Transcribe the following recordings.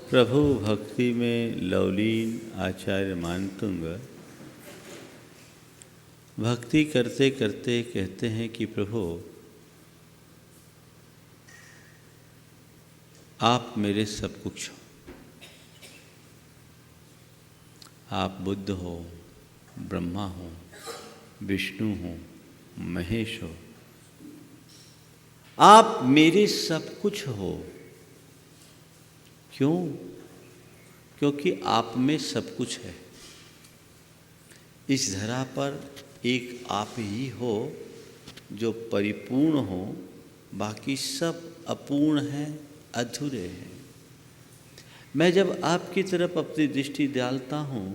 प्रभु भक्ति में लवलीन आचार्य मानतुंग भक्ति करते करते कहते हैं कि प्रभु आप मेरे सब कुछ हो। आप बुद्ध हो, ब्रह्मा हो, विष्णु हो, महेश हो। आप मेरे सब कुछ हो। क्यों? क्योंकि आप में सब कुछ है। इस धरा पर एक आप ही हो जो परिपूर्ण हो, बाकी सब अपूर्ण हैं, अधूरे हैं। मैं जब आपकी तरफ अपनी दृष्टि डालता हूँ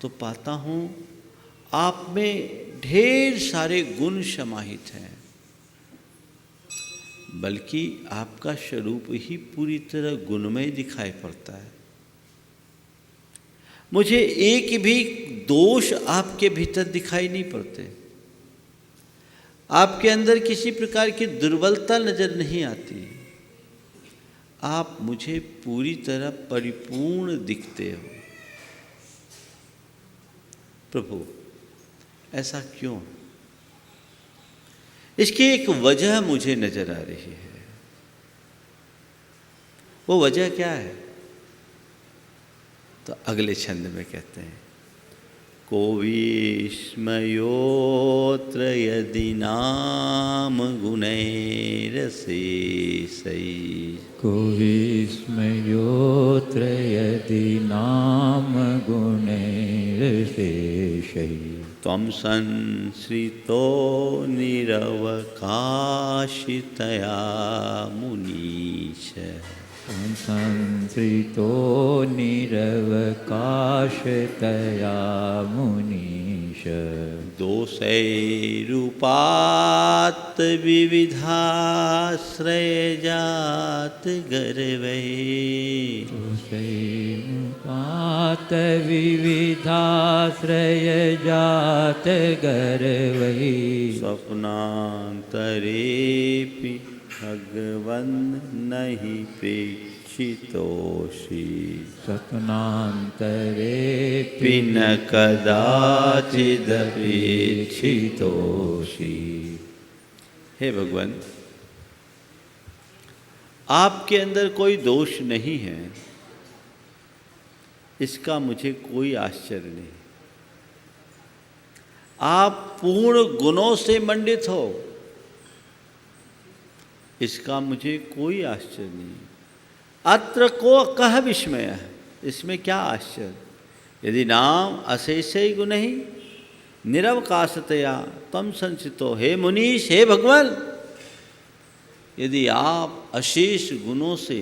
तो पाता हूँ आप में ढेर सारे गुण समाहित हैं, बल्कि आपका स्वरूप ही पूरी तरह गुणमय दिखाई पड़ता है। मुझे एक भी दोष आपके भीतर दिखाई नहीं पड़ते। आपके अंदर किसी प्रकार की दुर्बलता नजर नहीं आती। आप मुझे पूरी तरह परिपूर्ण दिखते हो। प्रभु ऐसा क्यों? इसकी एक वजह मुझे नजर आ रही है। वो वजह क्या है? तो अगले छंद में कहते हैं, को विस्मयोत्र यदि नाम गुणैरशेषैः। को विस्मयोत्र यदि नाम गुणैरशेषैः। त्वं संश्रितो निरवकाशितया मुनीश। त्वं संश्रितो निरवकाशतया मुनीश। दोषैरूपात् विविधाश्रयजात गर्वैः। दोषैरूपात् विविधाश्रयजात गर्वैः। स्वप्नान्तरेऽपि भगवन् नहि प्रेक्षितोऽसि। स्वप्नान्तरेऽपि न कदाचिदपेक्षितोऽसि। हे भगवान, आपके अंदर कोई दोष नहीं है, इसका मुझे कोई आश्चर्य नहीं। आप पूर्ण गुणों से मंडित हो, इसका मुझे कोई आश्चर्य नहीं। अत्र को कह विस्मय है, इसमें क्या आश्चर्य? यदि नाम अशेषै गुणैः निरवकाशतया तम संचितो। हे मुनीश, हे भगवान, यदि आप अशेष गुणों से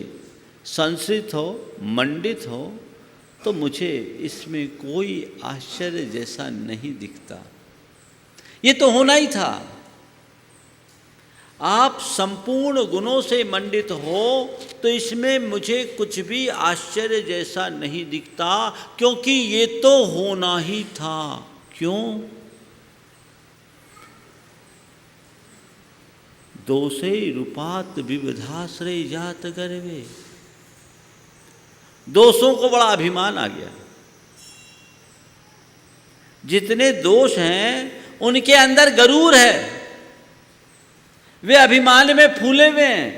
संश्रित हो, मंडित हो, तो मुझे इसमें कोई आश्चर्य जैसा नहीं दिखता। ये तो होना ही था। आप संपूर्ण गुणों से मंडित हो तो इसमें मुझे कुछ भी आश्चर्य जैसा नहीं दिखता, क्योंकि ये तो होना ही था। क्यों? दोषैरूपात् विविधाश्रय जात गर्वे। दोषों को बड़ा अभिमान आ गया। जितने दोष हैं उनके अंदर गरूर है। वे अभिमान में फूले हुए हैं।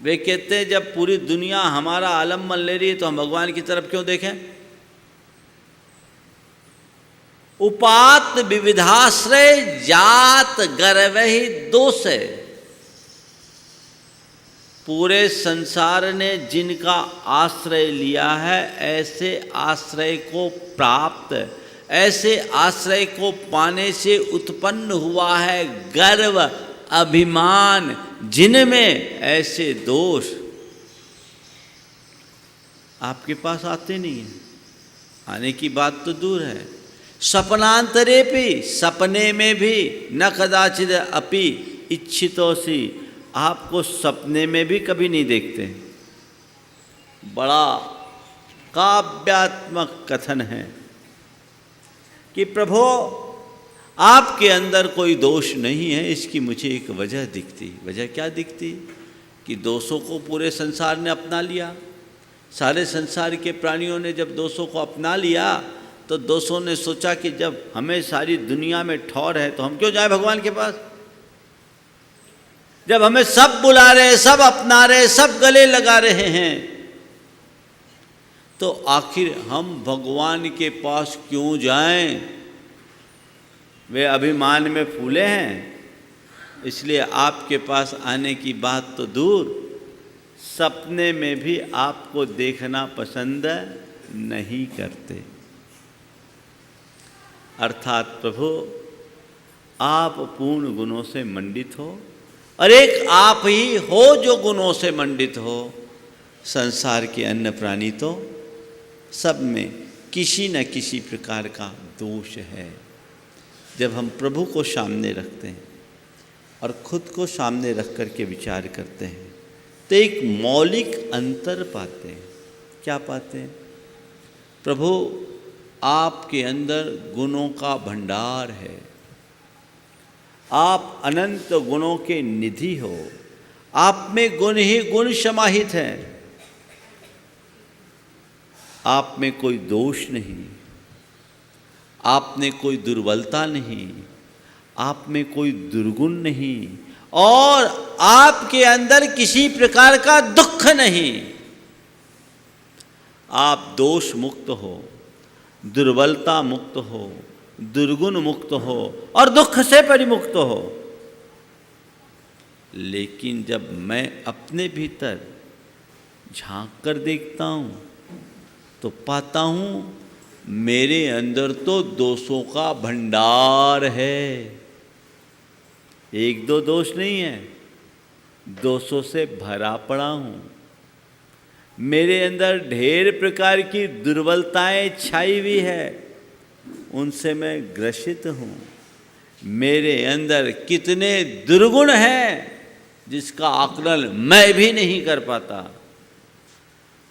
वे कहते हैं जब पूरी दुनिया हमारा आलम्बन ले रही है तो हम भगवान की तरफ क्यों देखें? उपात विविधाश्रय जात गर्वहि दोष है। पूरे संसार ने जिनका आश्रय लिया है, ऐसे आश्रय को प्राप्त, ऐसे आश्रय को पाने से उत्पन्न हुआ है गर्व, अभिमान, जिनमें ऐसे दोष आपके पास आते नहीं हैं। आने की बात तो दूर है। सपनांतरे भी, सपने में भी न कदाचित अपि इच्छितोसि। आपको सपने में भी कभी नहीं देखते। बड़ा काव्यात्मक कथन है कि प्रभु आपके अंदर कोई दोष नहीं है। इसकी मुझे एक वजह दिखती। वजह क्या दिखती? कि दोषों को पूरे संसार ने अपना लिया। सारे संसार के प्राणियों ने जब दोषों को अपना लिया तो दोषों ने सोचा कि जब हमें सारी दुनिया में ठौर है तो हम क्यों जाए भगवान के पास। जब हमें सब बुला रहे, सब अपना रहे, सब गले लगा रहे हैं, तो आखिर हम भगवान के पास क्यों जाएं। वे अभिमान में फूले हैं, इसलिए आपके पास आने की बात तो दूर, सपने में भी आपको देखना पसंद नहीं करते। अर्थात प्रभु आप पूर्ण गुणों से मंडित हो और एक आप ही हो जो गुणों से मंडित हो। संसार के अन्य प्राणी तो सब में किसी न किसी प्रकार का दोष है। जब हम प्रभु को सामने रखते हैं और खुद को सामने रख कर के विचार करते हैं तो एक मौलिक अंतर पाते हैं। क्या पाते हैं? प्रभु आपके अंदर गुणों का भंडार है, आप अनंत गुणों के निधि हो, आप में गुण ही गुण समाहित हैं, आप में कोई दोष नहीं, आप में कोई दुर्बलता नहीं, आप में कोई दुर्गुण नहीं, और आपके अंदर किसी प्रकार का दुख नहीं। आप दोष मुक्त हो, दुर्बलता मुक्त हो, दुर्गुण मुक्त हो और दुख से परिमुक्त हो। लेकिन जब मैं अपने भीतर झांक कर देखता हूँ तो पाता हूँ मेरे अंदर तो दोषों का भंडार है। एक दो दोष नहीं है, दोषों से भरा पड़ा हूँ। मेरे अंदर ढेर प्रकार की दुर्बलताएं छाई हुई है, उनसे मैं ग्रसित हूँ। मेरे अंदर कितने दुर्गुण हैं जिसका आकलन मैं भी नहीं कर पाता,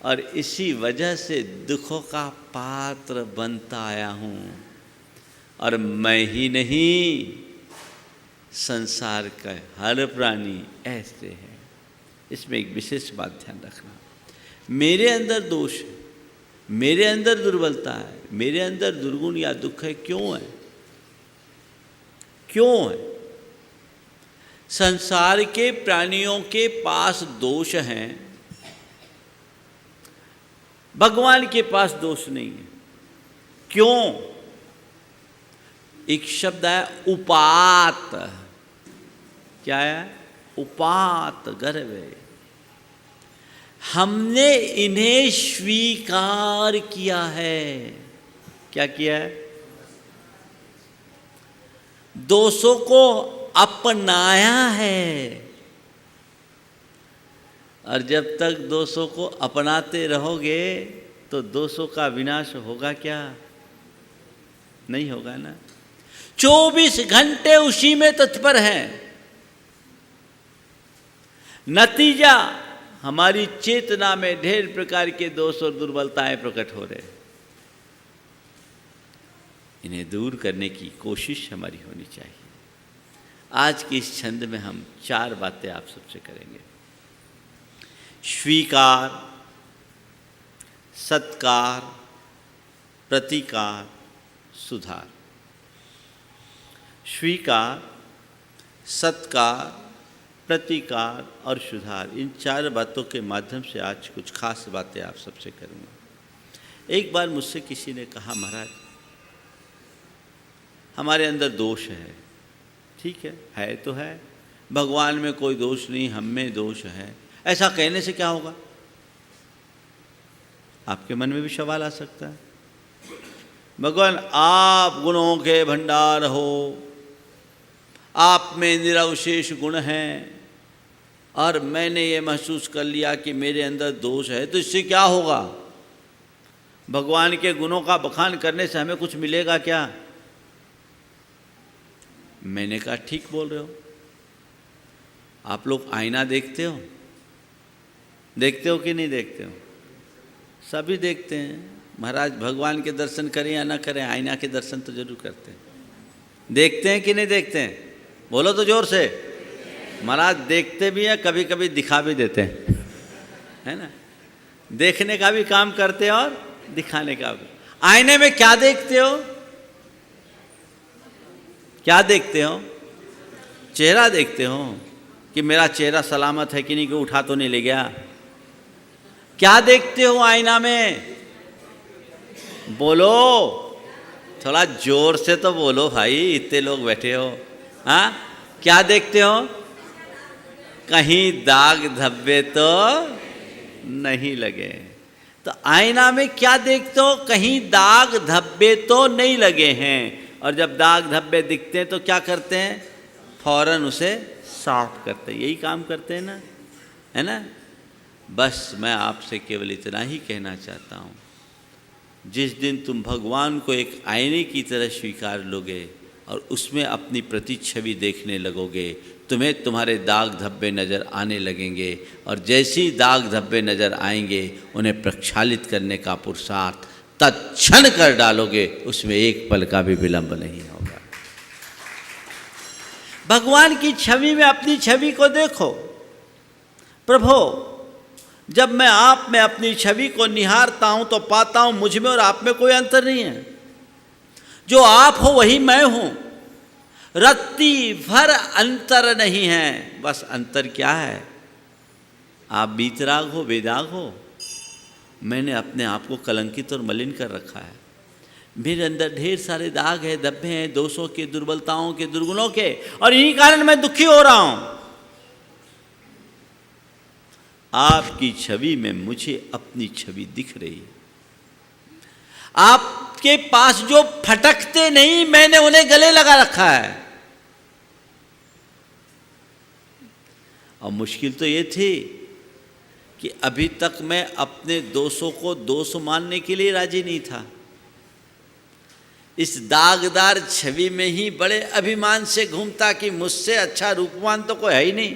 और इसी वजह से दुखों का पात्र बनता आया हूँ। और मैं ही नहीं, संसार का हर प्राणी ऐसे है। इसमें एक विशेष बात ध्यान रखना, मेरे अंदर दोष है, मेरे अंदर दुर्बलता है, मेरे अंदर दुर्गुण या दुख है। क्यों है? क्यों है? संसार के प्राणियों के पास दोष हैं, भगवान के पास दोष नहीं है। क्यों? एक शब्द है उपात। क्या है? उपात गर्व है। हमने इन्हें स्वीकार किया है। क्या किया है? दोषों को अपनाया है। और जब तक दोषों को अपनाते रहोगे तो दोषों का विनाश होगा क्या? नहीं होगा ना। 24 घंटे उसी में तत्पर हैं। नतीजा हमारी चेतना में ढेर प्रकार के दोष और दुर्बलताएं प्रकट हो रहे। इन्हें दूर करने की कोशिश हमारी होनी चाहिए। आज के इस छंद में हम 4 बातें आप सबसे करेंगे। स्वीकार, सत्कार, प्रतिकार, सुधार। स्वीकार, सत्कार, प्रतिकार और सुधार, इन 4 बातों के माध्यम से आज कुछ खास बातें आप सबसे करूँगा। एक बार मुझसे किसी ने कहा, महाराज हमारे अंदर दोष है। ठीक है तो है, भगवान में कोई दोष नहीं, हम में दोष है। ऐसा कहने से क्या होगा? आपके मन में भी सवाल आ सकता है। भगवान आप गुणों के भंडार हो, आप में निरवशेष गुण हैं, और मैंने ये महसूस कर लिया कि मेरे अंदर दोष है, तो इससे क्या होगा? भगवान के गुणों का बखान करने से हमें कुछ मिलेगा क्या? मैंने कहा ठीक बोल रहे हो। आप लोग आईना देखते हो? देखते हो कि नहीं देखते हो? सभी देखते हैं। महाराज भगवान के दर्शन करें या ना करें, आईना के दर्शन तो जरूर करते हैं। देखते हैं कि नहीं देखते हैं? बोलो तो जोर से। महाराज देखते भी हैं, कभी कभी दिखा भी देते हैं, है ना। देखने का भी काम करते हो और दिखाने का भी। आईने में क्या देखते हो? क्या देखते हो? चेहरा देखते हो कि मेरा चेहरा सलामत है कि नहीं, कि उठा तो नहीं ले गया। क्या देखते हो आईना में? बोलो, थोड़ा जोर से तो बोलो भाई, इतने लोग बैठे हो। हाँ, क्या देखते हो? कहीं दाग धब्बे तो नहीं लगे। तो आईना में क्या देखते हो? कहीं दाग धब्बे तो नहीं लगे हैं। और जब दाग धब्बे दिखते हैं तो क्या करते हैं? फौरन उसे साफ करते हैं। यही काम करते हैं ना, है ना। बस मैं आपसे केवल इतना ही कहना चाहता हूँ, जिस दिन तुम भगवान को एक आईने की तरह स्वीकार लोगे और उसमें अपनी प्रतिच्छवि देखने लगोगे, तुम्हें तुम्हारे दाग धब्बे नज़र आने लगेंगे। और जैसे ही दाग धब्बे नज़र आएंगे, उन्हें प्रक्षालित करने का पुरुषार्थ तत्क्षण कर डालोगे, उसमें एक पल का भी विलंब नहीं होगा। भगवान की छवि में अपनी छवि को देखो। प्रभु, जब मैं आप में अपनी छवि को निहारता हूं तो पाता हूं मुझ में और आप में कोई अंतर नहीं है। जो आप हो वही मैं हूं, रत्ती भर अंतर नहीं है। बस अंतर क्या है? आप बीतराग हो, बेदाग हो। मैंने अपने आप को कलंकित और मलिन कर रखा है। मेरे अंदर ढेर सारे दाग है, धब्बे हैं, दोषों के, दुर्बलताओं के, दुर्गुणों के, और इन्हीं कारण मैं दुखी हो रहा हूं। आपकी छवि में मुझे अपनी छवि दिख रही है। आपके पास जो फटकते नहीं, मैंने उन्हें गले लगा रखा है। और मुश्किल तो ये थी कि अभी तक मैं अपने दोषों को दोष मानने के लिए राजी नहीं था। इस दागदार छवि में ही बड़े अभिमान से घूमता कि मुझसे अच्छा रूपवान तो कोई है ही नहीं।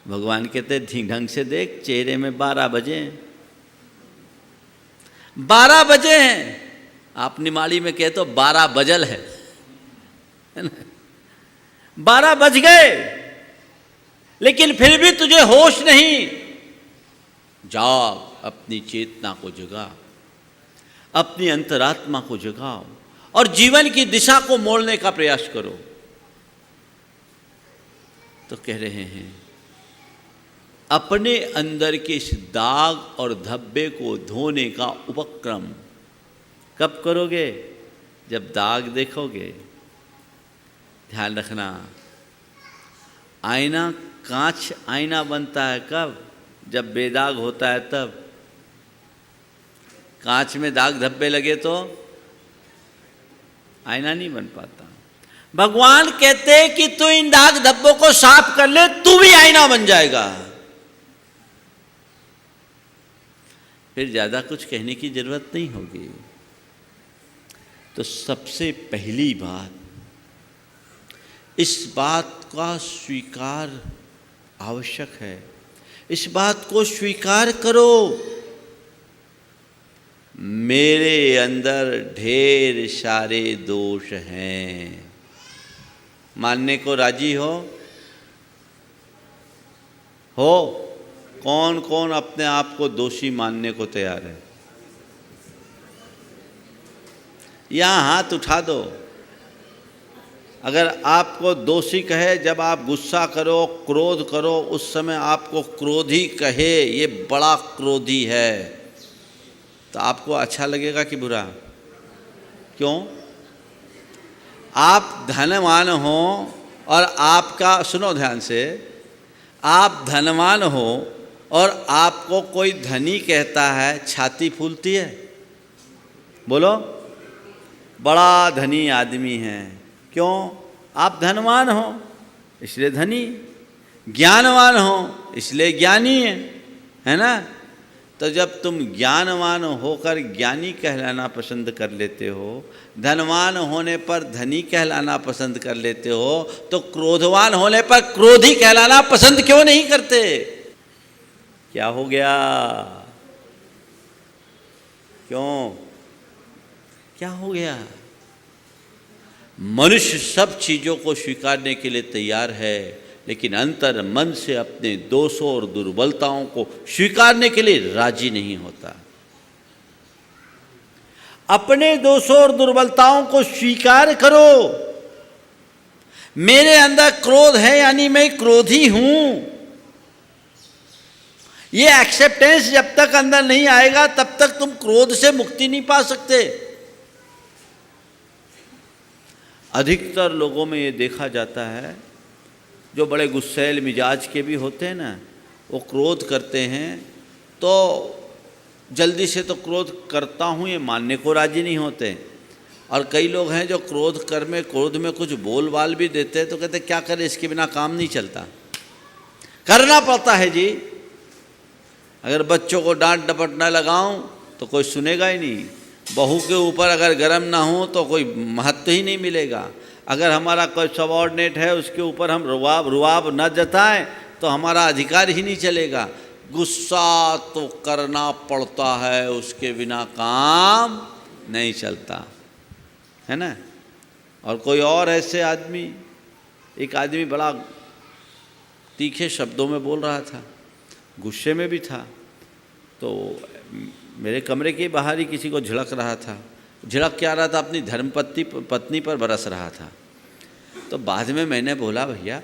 भगवान कहते ढंग से देख, चेहरे में 12 बजे हैं, 12 बजे हैं। आप निमाड़ी में कहते हो 12 बजल है ना, 12 बज गए, लेकिन फिर भी तुझे होश नहीं। जाग, अपनी चेतना को जगा, अपनी अंतरात्मा को जगाओ और जीवन की दिशा को मोड़ने का प्रयास करो। तो कह रहे हैं, अपने अंदर के इस दाग और धब्बे को धोने का उपक्रम कब करोगे? जब दाग देखोगे। ध्यान रखना, आईना, कांच आईना बनता है कब? जब बेदाग होता है तब। कांच में दाग धब्बे लगे तो आईना नहीं बन पाता। भगवान कहते हैं कि तू इन दाग धब्बों को साफ कर ले, तू भी आईना बन जाएगा। फिर ज़्यादा कुछ कहने की जरूरत नहीं होगी। तो सबसे पहली बात, इस बात का स्वीकार आवश्यक है। इस बात को स्वीकार करो, मेरे अंदर ढेर सारे दोष हैं। मानने को राजी हो? कौन कौन अपने आप को दोषी मानने को तैयार है? यहाँ हाथ उठा दो। अगर आपको दोषी कहे, जब आप गुस्सा करो, क्रोध करो, उस समय आपको क्रोधी कहे ये बड़ा क्रोधी है, तो आपको अच्छा लगेगा कि बुरा? क्यों? आप धनवान हो और आपका, सुनो ध्यान से, आप धनवान हो और आपको कोई धनी कहता है, छाती फूलती है? बोलो, बड़ा धनी आदमी है। क्यों? आप धनवान हो इसलिए धनी, ज्ञानवान हो इसलिए ज्ञानी है ना। तो जब तुम ज्ञानवान होकर ज्ञानी कहलाना पसंद कर लेते हो, धनवान होने पर धनी कहलाना पसंद कर लेते हो, तो क्रोधवान होने पर क्रोधी कहलाना पसंद क्यों नहीं करते? क्या हो गया? क्यों? क्या हो गया? मनुष्य सब चीज़ों को स्वीकारने के लिए तैयार है, लेकिन अंतर मन से अपने दोषों और दुर्बलताओं को स्वीकारने के लिए राजी नहीं होता। अपने दोषों और दुर्बलताओं को स्वीकार करो। मेरे अंदर क्रोध है यानी मैं क्रोधी हूं। ये एक्सेप्टेंस जब तक अंदर नहीं आएगा तब तक तुम क्रोध से मुक्ति नहीं पा सकते। अधिकतर लोगों में ये देखा जाता है जो बड़े गुस्सैल मिजाज के भी होते हैं ना, वो क्रोध करते हैं तो जल्दी से तो क्रोध करता हूँ ये मानने को राजी नहीं होते। और कई लोग हैं जो क्रोध में कुछ बोल बाल भी देते हैं तो कहते क्या करें, इसके बिना काम नहीं चलता, करना पड़ता है जी। अगर बच्चों को डांट डपट न लगाऊं तो कोई सुनेगा ही नहीं। बहू के ऊपर अगर गर्म ना हो तो कोई महत्व ही नहीं मिलेगा। अगर हमारा कोई सबऑर्डिनेट है उसके ऊपर हम रुआब न जताएं तो हमारा अधिकार ही नहीं चलेगा। गुस्सा तो करना पड़ता है, उसके बिना काम नहीं चलता है ना। और कोई और ऐसे आदमी, एक आदमी बड़ा तीखे शब्दों में बोल रहा था, गुस्से में भी था, तो मेरे कमरे के बाहर ही किसी को झिड़क रहा था। झिड़क क्या रहा था, अपनी पत्नी पर बरस रहा था। तो बाद में मैंने बोला भैया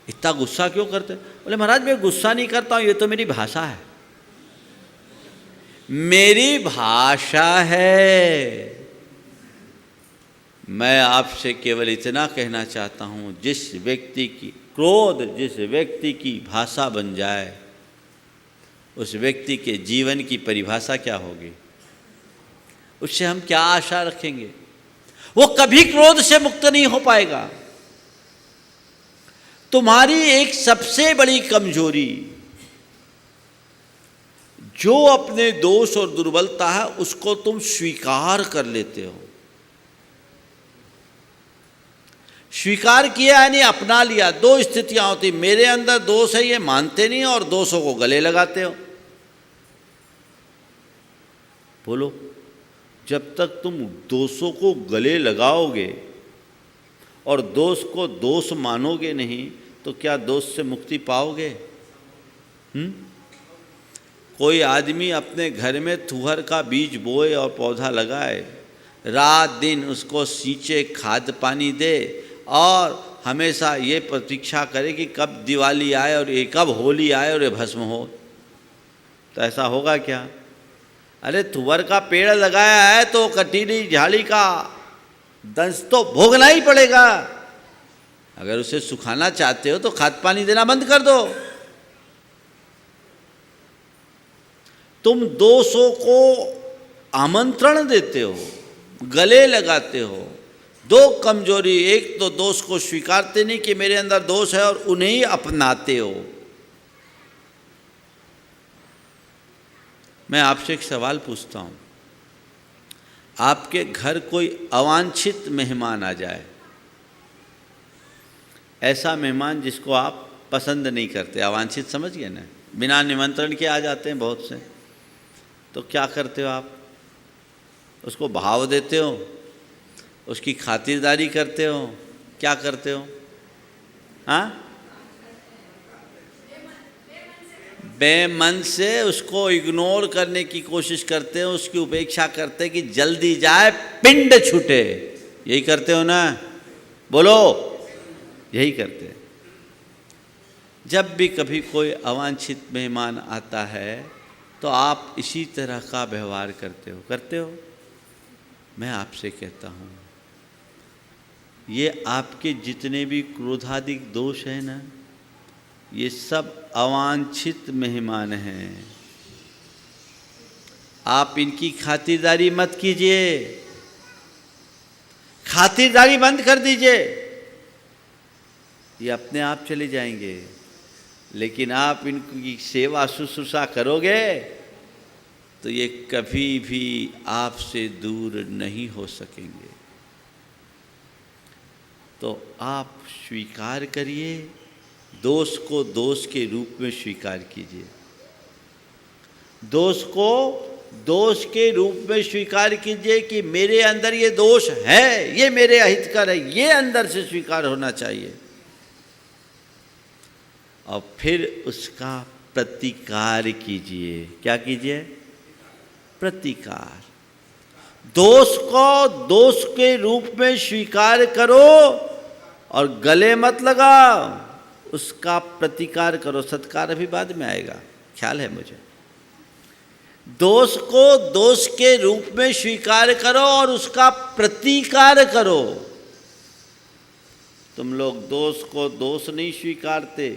इतना गुस्सा क्यों करते? बोले महाराज मैं गुस्सा नहीं करता हूँ, ये तो मेरी भाषा है। मेरी भाषा है। मैं आपसे केवल इतना कहना चाहता हूँ, जिस व्यक्ति की क्रोध जिस व्यक्ति की भाषा बन जाए उस व्यक्ति के जीवन की परिभाषा क्या होगी? उससे हम क्या आशा रखेंगे? वो कभी क्रोध से मुक्त नहीं हो पाएगा। तुम्हारी एक सबसे बड़ी कमजोरी जो अपने दोष और दुर्बलता है उसको तुम स्वीकार कर लेते हो। स्वीकार किया यानी अपना लिया। दो स्थितियां होती, मेरे अंदर दोष है ये मानते नहीं और दोषों को गले लगाते हो। बोलो, जब तक तुम दोषों को गले लगाओगे और दोष को दोष मानोगे नहीं तो क्या दोष से मुक्ति पाओगे? कोई आदमी अपने घर में तुअर का बीज बोए और पौधा लगाए, रात दिन उसको सींचे, खाद पानी दे और हमेशा ये प्रतीक्षा करे कि कब दिवाली आए और ये कब होली आए और ये भस्म हो, तो ऐसा होगा क्या? अरे तुअर का पेड़ लगाया है तो कटीली झाड़ी का दंश तो भोगना ही पड़ेगा। अगर उसे सुखाना चाहते हो तो खाद पानी देना बंद कर दो। तुम दोषों को आमंत्रण देते हो, गले लगाते हो। दो कमजोरी, एक तो दोष को स्वीकारते नहीं कि मेरे अंदर दोष है और उन्हें ही अपनाते हो। मैं आपसे एक सवाल पूछता हूँ, आपके घर कोई अवांछित मेहमान आ जाए, ऐसा मेहमान जिसको आप पसंद नहीं करते, अवांछित समझ गए ना, बिना निमंत्रण के आ जाते हैं बहुत से, तो क्या करते हो आप? उसको भाव देते हो, उसकी खातिरदारी करते हो, क्या करते हो? हाँ, बेमन से उसको इग्नोर करने की कोशिश करते हो, उसकी उपेक्षा करते हैं कि जल्दी जाए पिंड छूटे। यही करते हो ना? बोलो, यही करते हैं। जब भी कभी कोई अवांछित मेहमान आता है तो आप इसी तरह का व्यवहार करते हो? मैं आपसे कहता हूँ, ये आपके जितने भी क्रोधादिक दोष हैं ना, ये सब अवांछित मेहमान हैं। आप इनकी खातिरदारी मत कीजिए, खातिरदारी बंद कर दीजिए, ये अपने आप चले जाएंगे। लेकिन आप इनकी सेवा शुश्रूषा करोगे तो ये कभी भी आपसे दूर नहीं हो सकेंगे। तो आप स्वीकार करिए, दोष को दोष के रूप में स्वीकार कीजिए। दोष को दोष के रूप में स्वीकार कीजिए कि मेरे अंदर ये दोष है, ये मेरे अहितकर है, ये अंदर से स्वीकार होना चाहिए। और फिर उसका प्रतिकार कीजिए। क्या कीजिए? प्रतिकार। दोष को दोष के रूप में स्वीकार करो और गले मत लगाओ, उसका प्रतिकार करो। सत्कार अभी बाद में आएगा, ख्याल है मुझे। दोष को दोष के रूप में स्वीकार करो और उसका प्रतिकार करो। तुम लोग दोष को दोष नहीं स्वीकारते,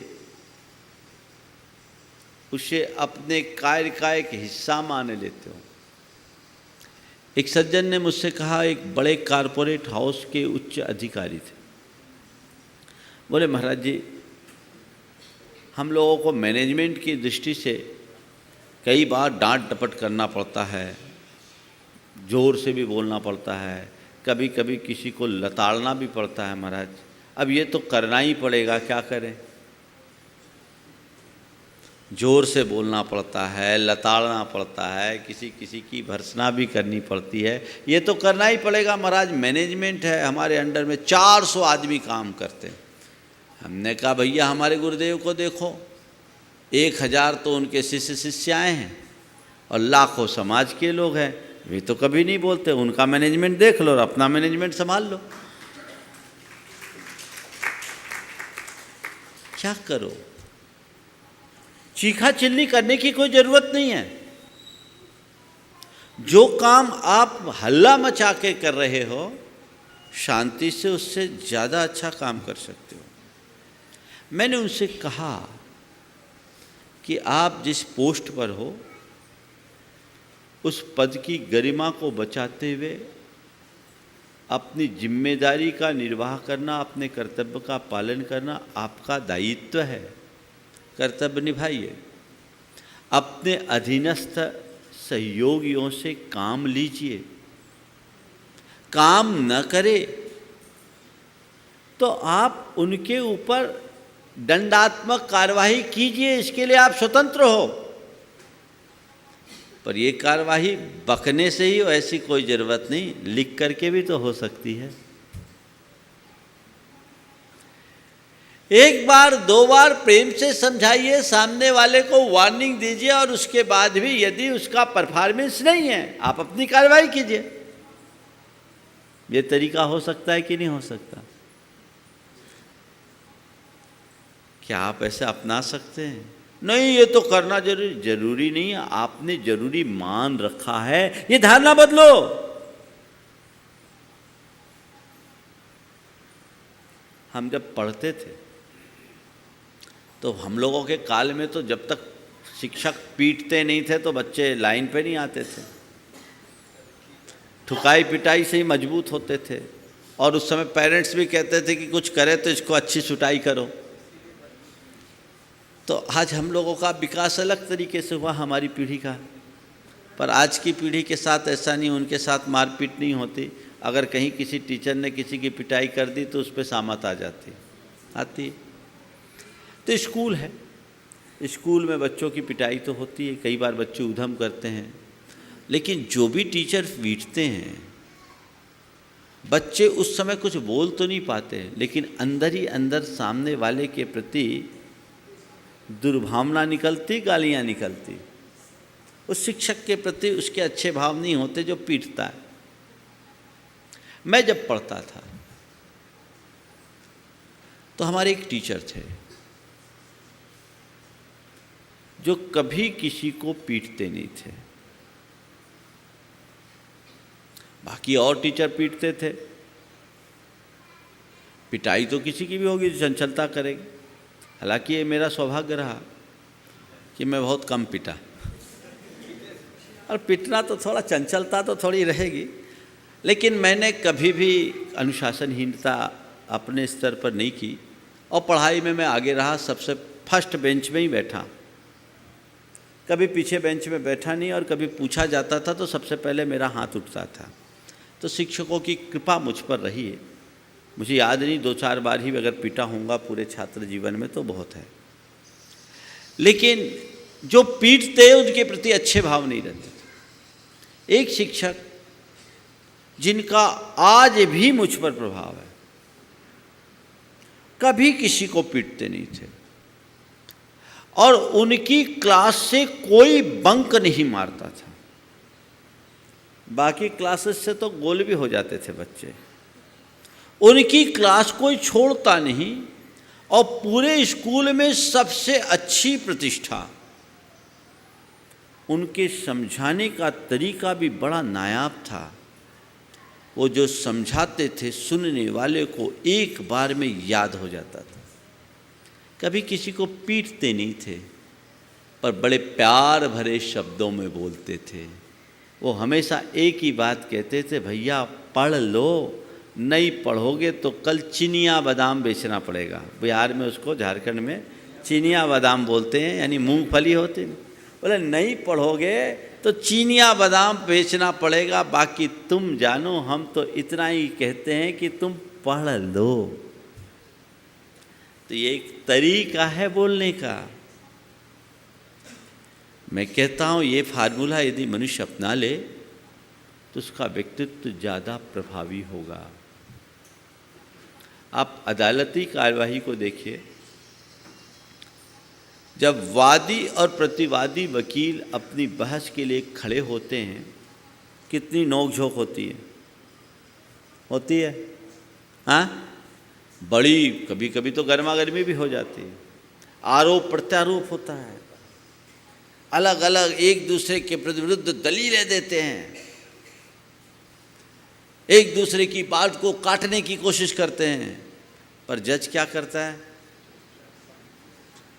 उसे अपने कार्य का एक हिस्सा मान लेते हो। एक सज्जन ने मुझसे कहा, एक बड़े कारपोरेट हाउस के उच्च अधिकारी थे। बोले, महाराज जी, हम लोगों को मैनेजमेंट की दृष्टि से कई बार डांट डपट करना पड़ता है, जोर से भी बोलना पड़ता है, कभी कभी किसी को लताड़ना भी पड़ता है। महाराज, अब ये तो करना ही पड़ेगा, क्या करें? जोर से बोलना पड़ता है, लताड़ना पड़ता है, किसी किसी की भर्त्सना भी करनी पड़ती है, ये तो करना ही पड़ेगा महाराज। मैनेजमेंट है, हमारे अंडर में 400 आदमी काम करते हैं। हमने कहा, भैया हमारे गुरुदेव को देखो, 1000 तो उनके शिष्य शिष्याएँ हैं और लाखों समाज के लोग हैं, वे तो कभी नहीं बोलते। उनका मैनेजमेंट देख लो और अपना मैनेजमेंट संभाल लो। क्या करो? चीखा चिल्ली करने की कोई जरूरत नहीं है। जो काम आप हल्ला मचा के कर रहे हो, शांति से उससे ज़्यादा अच्छा काम कर सकते हो। मैंने उनसे कहा कि आप जिस पोस्ट पर हो, उस पद की गरिमा को बचाते हुए अपनी जिम्मेदारी का निर्वाह करना, अपने कर्तव्य का पालन करना आपका दायित्व है। कर्तव्य निभाइए। अपने अधीनस्थ सहयोगियों से काम लीजिए। काम न करे तो आप उनके ऊपर दंडात्मक कार्यवाही कीजिए, इसके लिए आप स्वतंत्र हो। पर ये कार्यवाही बकने से ही हो, ऐसी कोई ज़रूरत नहीं, लिख करके भी तो हो सकती है। एक बार 2 बार प्रेम से समझाइए, सामने वाले को वार्निंग दीजिए और उसके बाद भी यदि उसका परफॉर्मेंस नहीं है, आप अपनी कार्रवाई कीजिए। ये तरीका हो सकता है कि नहीं हो सकता? क्या आप ऐसे अपना सकते हैं? नहीं, ये तो करना जरूरी नहीं है। आपने जरूरी मान रखा है, ये धारणा बदलो। हम जब पढ़ते थे तो हम लोगों के काल में तो जब तक शिक्षक पीटते नहीं थे तो बच्चे लाइन पे नहीं आते थे। ठुकाई पिटाई से ही मजबूत होते थे। और उस समय पेरेंट्स भी कहते थे कि कुछ करे तो इसको अच्छी सुटाई करो। तो आज हम लोगों का विकास अलग तरीके से हुआ, हमारी पीढ़ी का। पर आज की पीढ़ी के साथ ऐसा नहीं, उनके साथ मारपीट नहीं होती। अगर कहीं किसी टीचर ने किसी की पिटाई कर दी तो उस पर सामत आ जाती आती। तो स्कूल है, स्कूल में बच्चों की पिटाई तो होती है, कई बार बच्चे उधम करते हैं। लेकिन जो भी टीचर पीटते हैं, बच्चे उस समय कुछ बोल तो नहीं पाते, लेकिन अंदर ही अंदर सामने वाले के प्रति दुर्भावना निकलती, गालियाँ निकलती। उस शिक्षक के प्रति उसके अच्छे भाव नहीं होते जो पीटता है। मैं जब पढ़ता था तो हमारे एक टीचर थे जो कभी किसी को पीटते नहीं थे। बाकी और टीचर पीटते थे। पिटाई तो किसी की भी होगी जो चंचलता करेगी। हालांकि ये मेरा सौभाग्य रहा कि मैं बहुत कम पिटा, और पिटना तो थोड़ा, चंचलता तो थोड़ी रहेगी, लेकिन मैंने कभी भी अनुशासनहीनता अपने स्तर पर नहीं की। और पढ़ाई में मैं आगे रहा, सबसे फर्स्ट बेंच में ही बैठा, कभी पीछे बेंच में बैठा नहीं। और कभी पूछा जाता था तो सबसे पहले मेरा हाथ उठता था। तो शिक्षकों की कृपा मुझ पर रही है। मुझे याद नहीं, 2-4 बार ही अगर पिटा होऊंगा पूरे छात्र जीवन में तो बहुत है। लेकिन जो पीटते उनके प्रति अच्छे भाव नहीं रहते थे। एक शिक्षक जिनका आज भी मुझ पर प्रभाव है, कभी किसी को पीटते नहीं थे। और उनकी क्लास से कोई बंक नहीं मारता था। बाकी क्लासेस से तो गोल भी हो जाते थे बच्चे, उनकी क्लास कोई छोड़ता नहीं, और पूरे स्कूल में सबसे अच्छी प्रतिष्ठा। उनके समझाने का तरीका भी बड़ा नायाब था। वो जो समझाते थे सुनने वाले को एक बार में याद हो जाता था। कभी किसी को पीटते नहीं थे, पर बड़े प्यार भरे शब्दों में बोलते थे। वो हमेशा एक ही बात कहते थे, भैया पढ़ लो, नहीं पढ़ोगे तो कल चिनिया बादाम बेचना पड़ेगा। बिहार में उसको, झारखंड में चिनिया बादाम बोलते हैं, यानी मूंगफली होती है। बोले नहीं पढ़ोगे तो चिनिया बादाम बेचना पड़ेगा, बाकी तुम जानो, हम तो इतना ही कहते हैं कि तुम पढ़ लो। तो ये एक तरीका है बोलने का। मैं कहता हूँ ये फार्मूला यदि मनुष्य अपना ले तो उसका व्यक्तित्व ज़्यादा प्रभावी होगा। आप अदालती कार्यवाही को देखिए, जब वादी और प्रतिवादी वकील अपनी बहस के लिए खड़े होते हैं, कितनी नोकझोंक होती है हाँ, बड़ी, कभी कभी तो गर्मा गर्मी भी हो जाती है, आरोप प्रत्यारोप होता है, अलग अलग एक दूसरे के विरुद्ध दलीलें देते हैं, एक दूसरे की बात को काटने की कोशिश करते हैं। पर जज क्या करता है?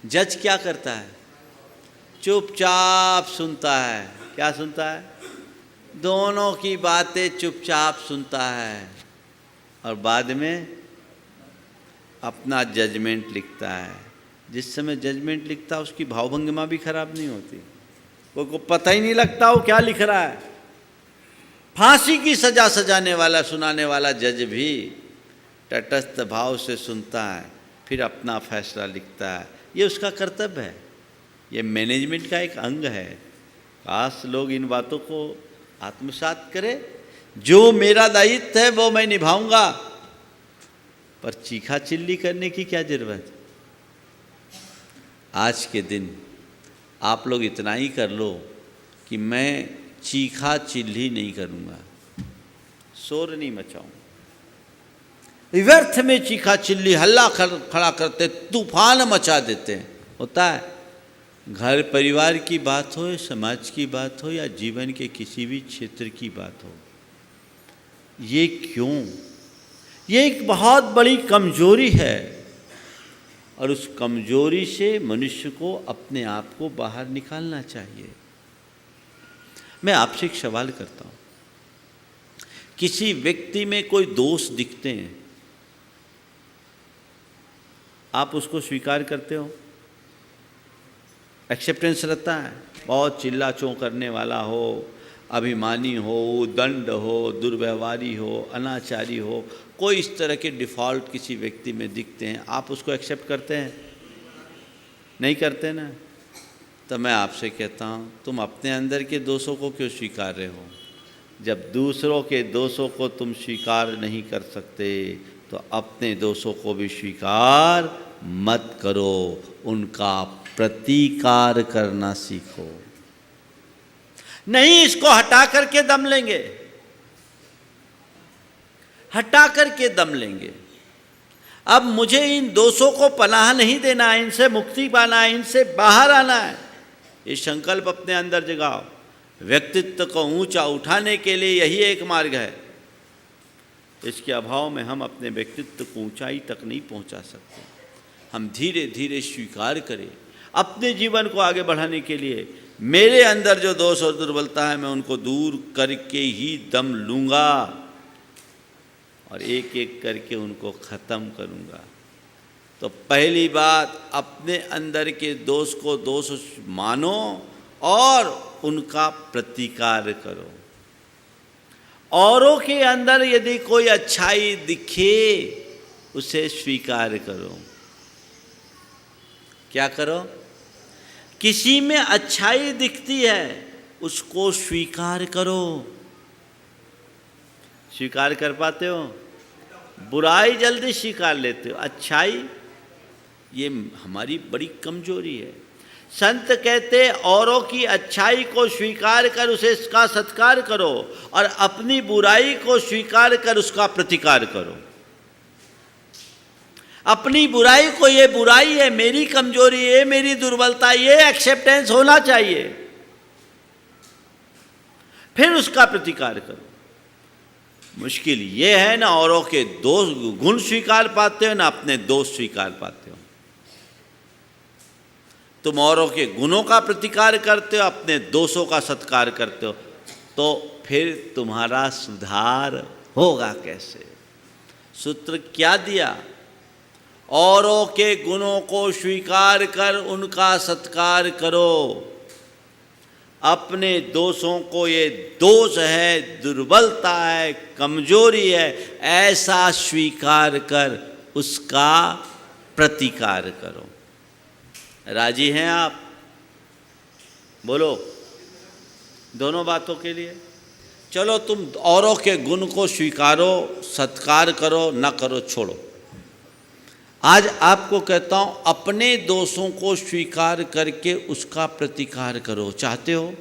जज क्या करता है? चुपचाप सुनता है। क्या सुनता है? दोनों की बातें चुपचाप सुनता है, और बाद में अपना जजमेंट लिखता है। जिस समय जजमेंट लिखता है उसकी भावभंगिमा भी खराब नहीं होती, को पता ही नहीं लगता वो क्या लिख रहा है। फांसी की सजा सजाने वाला, सुनाने वाला जज भी तटस्थ भाव से सुनता है, फिर अपना फैसला लिखता है। ये उसका कर्तव्य है, ये मैनेजमेंट का एक अंग है। काश लोग इन बातों को आत्मसात करें। जो मेरा दायित्व है वो मैं निभाऊंगा, पर चीखा चिल्ली करने की क्या जरूरत। आज के दिन आप लोग इतना ही कर लो कि मैं चीखा चिल्ली नहीं करूँगा, शोर नहीं मचाऊंगा। व्यर्थ में चीखा चिल्ली हल्ला खड़ा करते, तूफान मचा देते हैं। होता है, घर परिवार की बात हो, समाज की बात हो, या जीवन के किसी भी क्षेत्र की बात हो। ये क्यों? ये एक बहुत बड़ी कमजोरी है, और उस कमजोरी से मनुष्य को अपने आप को बाहर निकालना चाहिए। मैं आपसे एक सवाल करता हूँ, किसी व्यक्ति में कोई दोष दिखते हैं, आप उसको स्वीकार करते हो? एक्सेप्टेंस रहता है? बहुत चिल्ला चों करने वाला हो, अभिमानी हो, दंड हो, दुर्व्यवहारी हो, अनाचारी हो, कोई इस तरह के डिफ़ॉल्ट किसी व्यक्ति में दिखते हैं, आप उसको एक्सेप्ट करते हैं? नहीं करते ना। तो मैं आपसे कहता हूँ, तुम अपने अंदर के दोषों को क्यों स्वीकार रहे हो? जब दूसरों के दोषों को तुम स्वीकार नहीं कर सकते तो अपने दोषों को भी स्वीकार मत करो, उनका प्रतिकार करना सीखो। नहीं, इसको हटा करके दम लेंगे, हटा करके दम लेंगे। अब मुझे इन दोषों को पनाह नहीं देना है, इनसे मुक्ति पाना है, इनसे बाहर आना है। ये संकल्प अपने अंदर जगाओ। व्यक्तित्व को ऊंचा उठाने के लिए यही एक मार्ग है। इसके अभाव में हम अपने व्यक्तित्व को ऊंचाई तक नहीं पहुंचा सकते। हम धीरे धीरे स्वीकार करें अपने जीवन को आगे बढ़ाने के लिए। मेरे अंदर जो दोष और दुर्बलता है मैं उनको दूर करके ही दम लूँगा और एक एक करके उनको ख़त्म करूँगा। तो पहली बात, अपने अंदर के दोष को दोष मानो और उनका प्रतिकार करो। औरों के अंदर यदि कोई अच्छाई दिखे उसे स्वीकार करो। क्या करो? किसी में अच्छाई दिखती है उसको स्वीकार करो। स्वीकार कर पाते हो? बुराई जल्दी स्वीकार लेते हो, अच्छाई ये हमारी बड़ी कमजोरी है। संत कहते औरों की अच्छाई को स्वीकार कर उसे इसका सत्कार करो और अपनी बुराई को स्वीकार कर उसका प्रतिकार करो। अपनी बुराई को, ये बुराई है, मेरी कमजोरी है, मेरी दुर्बलता, ये एक्सेप्टेंस होना चाहिए, फिर उसका प्रतिकार करो। मुश्किल ये है ना औरों के दोष गुण स्वीकार पाते हो ना अपने दोष स्वीकार पाते हो। तुम औरों के गुणों का प्रतिकार करते हो, अपने दोषों का सत्कार करते हो, तो फिर तुम्हारा सुधार होगा कैसे? सूत्र क्या दिया? औरों के गुणों को स्वीकार कर उनका सत्कार करो। अपने दोषों को, ये दोष है, दुर्बलता है, कमजोरी है, ऐसा स्वीकार कर उसका प्रतिकार करो। राजी हैं आप? बोलो दोनों बातों के लिए। चलो तुम औरों के गुण को स्वीकारो, सत्कार करो, न करो छोड़ो। आज आपको कहता हूं अपने दोषों को स्वीकार करके उसका प्रतिकार करो। चाहते हो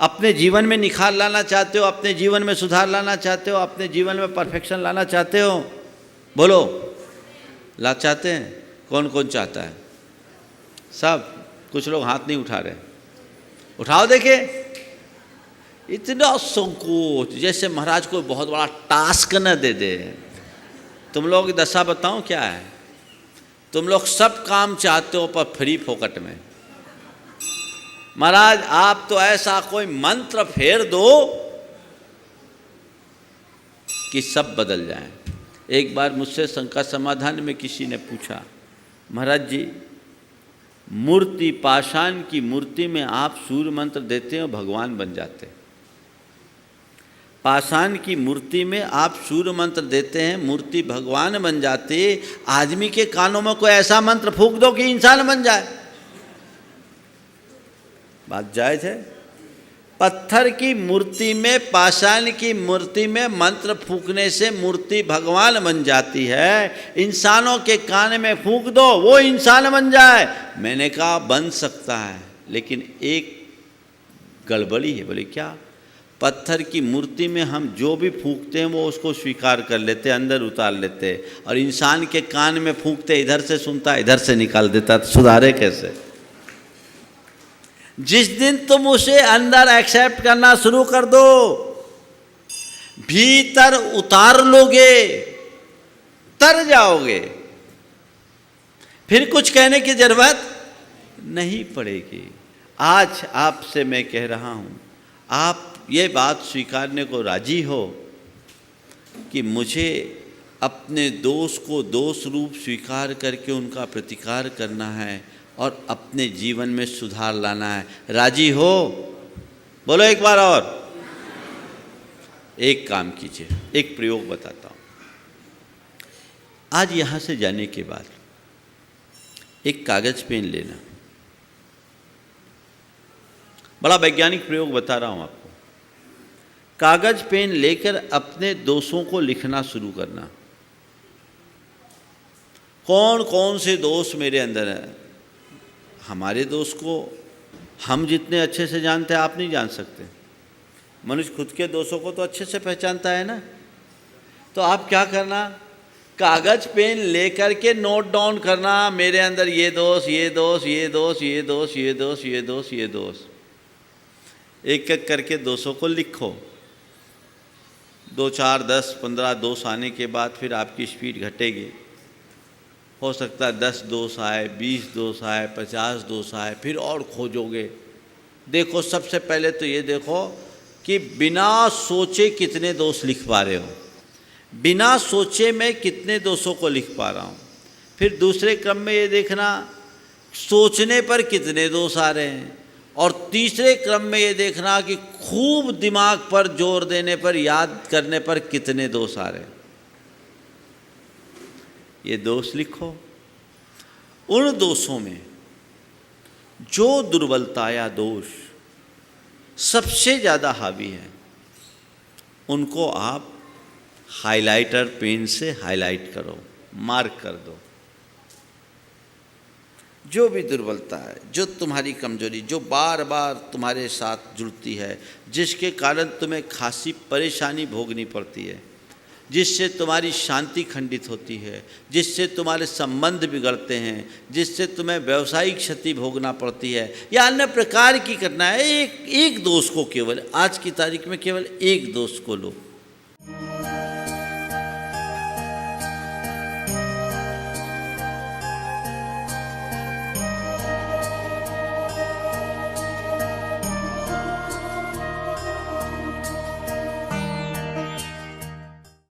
अपने जीवन में निखार लाना चाहते हो, अपने जीवन में सुधार लाना चाहते हो, अपने जीवन में परफेक्शन लाना चाहते हो? बोलो ला चाहते हैं? कौन कौन चाहता है? सब। कुछ लोग हाथ नहीं उठा रहे, उठाओ देखे। इतना संकोच, जैसे महाराज को बहुत बड़ा टास्क न दे दे। तुम लोग की दशा बताऊं क्या है? तुम लोग सब काम चाहते हो पर फ्री फोकट में। महाराज आप तो ऐसा कोई मंत्र फेर दो कि सब बदल जाए। एक बार मुझसे संकट समाधान में किसी ने पूछा, महाराज जी मूर्ति, पाषाण की मूर्ति में आप सूर्य मंत्र देते हो भगवान बन जाते। पाषाण की मूर्ति में आप सूर्य मंत्र देते हैं, मूर्ति भगवान बन जाती। आदमी के कानों में कोई ऐसा मंत्र फूंक दो कि इंसान बन जाए। बात जायज है? पत्थर की मूर्ति में, पाषाण की मूर्ति में मंत्र फूंकने से मूर्ति भगवान बन जाती है। इंसानों के कान में फूंक दो वो इंसान बन जाए। मैंने कहा बन सकता है, लेकिन एक गड़बड़ी है। बोले क्या? पत्थर की मूर्ति में हम जो भी फूंकते हैं वो उसको स्वीकार कर लेते, अंदर उतार लेते, और इंसान के कान में फूंकते, इधर से सुनता इधर से निकाल देता। सुधारे कैसे? जिस दिन तुम उसे अंदर एक्सेप्ट करना शुरू कर दो, भीतर उतार लोगे, तर जाओगे, फिर कुछ कहने की जरूरत नहीं पड़ेगी। आज आपसे मैं कह रहा हूं, आप ये बात स्वीकारने को राजी हो कि मुझे अपने दोष को दोष रूप स्वीकार करके उनका प्रतिकार करना है और अपने जीवन में सुधार लाना है। राजी हो? बोलो एक बार और। एक काम कीजिए, एक प्रयोग बताता हूं। आज यहां से जाने के बाद एक कागज पेन लेना। बड़ा वैज्ञानिक प्रयोग बता रहा हूं आपको। कागज पेन लेकर अपने दोषों को लिखना शुरू करना। कौन कौन से दोष मेरे अंदर है? हमारे दोष को हम जितने अच्छे से जानते हैं आप नहीं जान सकते। मनुष्य खुद के दोषों को तो अच्छे से पहचानता है ना। तो आप क्या करना, कागज पेन लेकर के नोट डाउन करना, मेरे अंदर ये दोष, ये दोष, ये दोष, ये दोष, ये दोष, ये दोष, ये दोष। एक एक करके दोषों को लिखो। 2, 4, 10, 15 दोष आने के बाद फिर आपकी स्पीड घटेगी। हो सकता है 10 दोष आए, 20 दोष आए, 50 दोष आए, फिर और खोजोगे। देखो सबसे पहले तो ये देखो कि बिना सोचे कितने दोष लिख पा रहे हो, बिना सोचे मैं कितने दोषों को लिख पा रहा हूँ। फिर दूसरे क्रम में ये देखना सोचने पर कितने दोष आ रहे हैं, और तीसरे क्रम में ये देखना कि खूब दिमाग पर जोर देने पर, याद करने पर कितने दोष आ रहे हैं। ये दोष लिखो। उन दोषों में जो दुर्बलता या दोष सबसे ज़्यादा हावी है, उनको आप हाइलाइटर पेन से हाइलाइट करो, मार्क कर दो। जो भी दुर्बलता है, जो तुम्हारी कमजोरी, जो बार बार तुम्हारे साथ जुड़ती है, जिसके कारण तुम्हें खासी परेशानी भोगनी पड़ती है, जिससे तुम्हारी शांति खंडित होती है, जिससे तुम्हारे संबंध बिगड़ते हैं, जिससे तुम्हें व्यवसायिक क्षति भोगना पड़ती है या अन्य प्रकार की घटना है, एक दोष को केवल आज की तारीख में केवल एक दोष को लो,